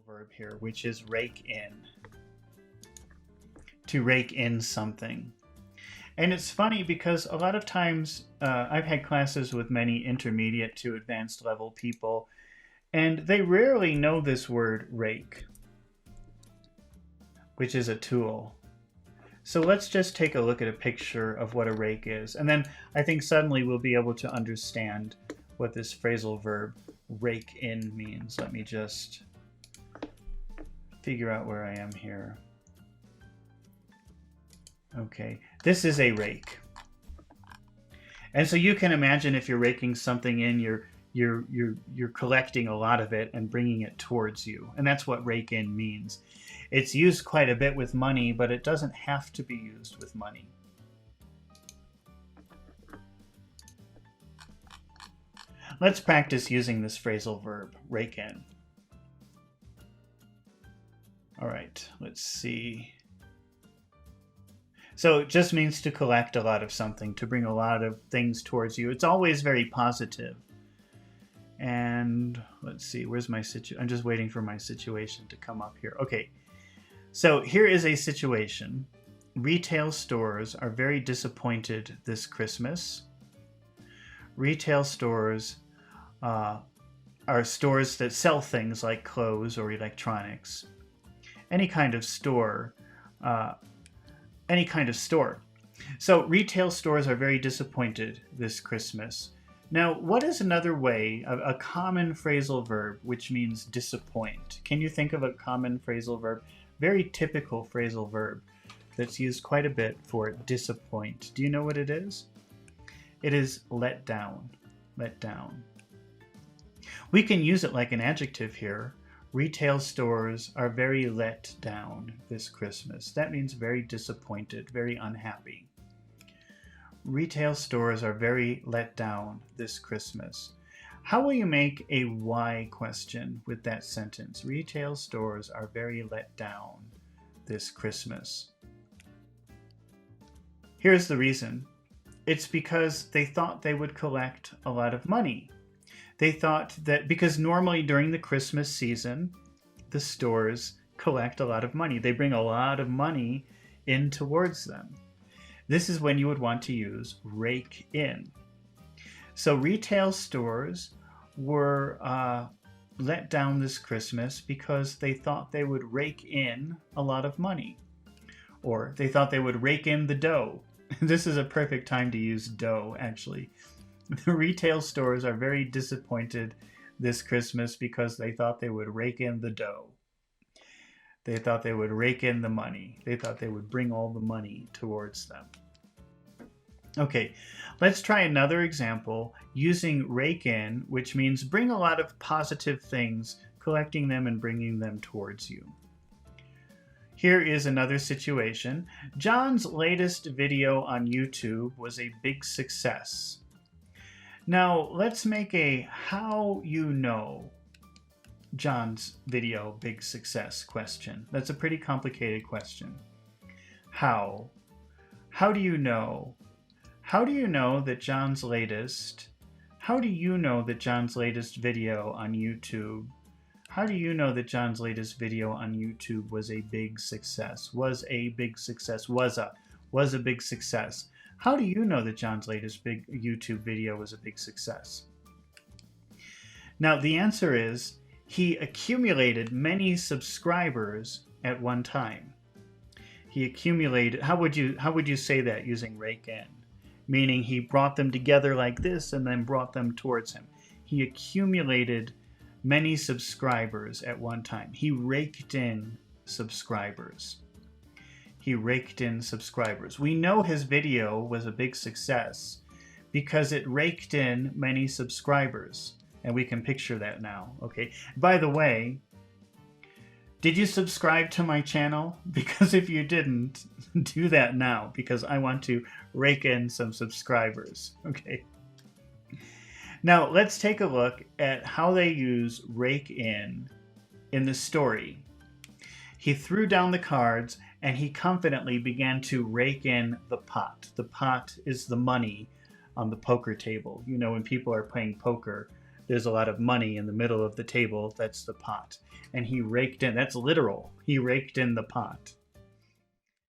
verb here, which is rake in. To rake in something. And it's funny because a lot of times I've had classes with many intermediate to advanced level people, and they rarely know this word rake, which is a tool. So let's just take a look at a picture of what a rake is. And then I think suddenly we'll be able to understand what this phrasal verb rake in means. Let me just figure out where I am here. Okay, this is a rake. And so you can imagine if you're raking something in, you're collecting a lot of it and bringing it towards you. And that's what rake in means. It's used quite a bit with money, but it doesn't have to be used with money. Let's practice using this phrasal verb, rake in. All right, let's see. So it just means to collect a lot of something, to bring a lot of things towards you. It's always very positive. And let's see, where's my situation? I'm just waiting for my situation to come up here. Okay, so here is a situation. Retail stores are very disappointed this Christmas. Retail stores are stores that sell things like clothes or electronics. Any kind of store. So retail stores are very disappointed this Christmas. Now, what is another way, a common phrasal verb, which means disappoint? Can you think of a common phrasal verb? Very typical phrasal verb that's used quite a bit for disappoint. Do you know what it is? It is let down. Let down. We can use it like an adjective here. Retail stores are very let down this Christmas. That means very disappointed, very unhappy. Retail stores are very let down this Christmas. How will you make a why question with that sentence? Retail stores are very let down this Christmas. Here's the reason. It's because they thought they would collect a lot of money. They thought that because normally during the Christmas season, the stores collect a lot of money. They bring a lot of money in towards them. This is when you would want to use rake in. So retail stores were let down this Christmas because they thought they would rake in a lot of money. Or they thought they would rake in the dough. This is a perfect time to use dough, actually. The retail stores are very disappointed this Christmas because they thought they would rake in the dough. They thought they would rake in the money. They thought they would bring all the money towards them. Okay, let's try another example using rake in, which means bring a lot of positive things, collecting them and bringing them towards you. Here is another situation. John's latest video on YouTube was a big success. Now, let's make a how you know John's video big success question. That's a pretty complicated question. How? How do you know? How do you know that John's latest? How do you know that John's latest video on YouTube? How do you know that John's latest video on YouTube was a big success? Was a big success. Was a big success. How do you know that John's latest big YouTube video was a big success? Now, the answer is he accumulated many subscribers at one time. He accumulated, how would you say that using rake in? Meaning he brought them together like this and then brought them towards him. He accumulated many subscribers at one time. He raked in subscribers. He raked in subscribers. We know his video was a big success because it raked in many subscribers. And we can picture that now. Okay. By the way, did you subscribe to my channel? Because if you didn't, do that now because I want to rake in some subscribers. Okay. Now let's take a look at how they use rake in the story. He threw down the cards and he confidently began to rake in the pot. The pot is the money on the poker table. You know, when people are playing poker, there's a lot of money in the middle of the table. That's the pot. And he raked in, that's literal. He raked in the pot.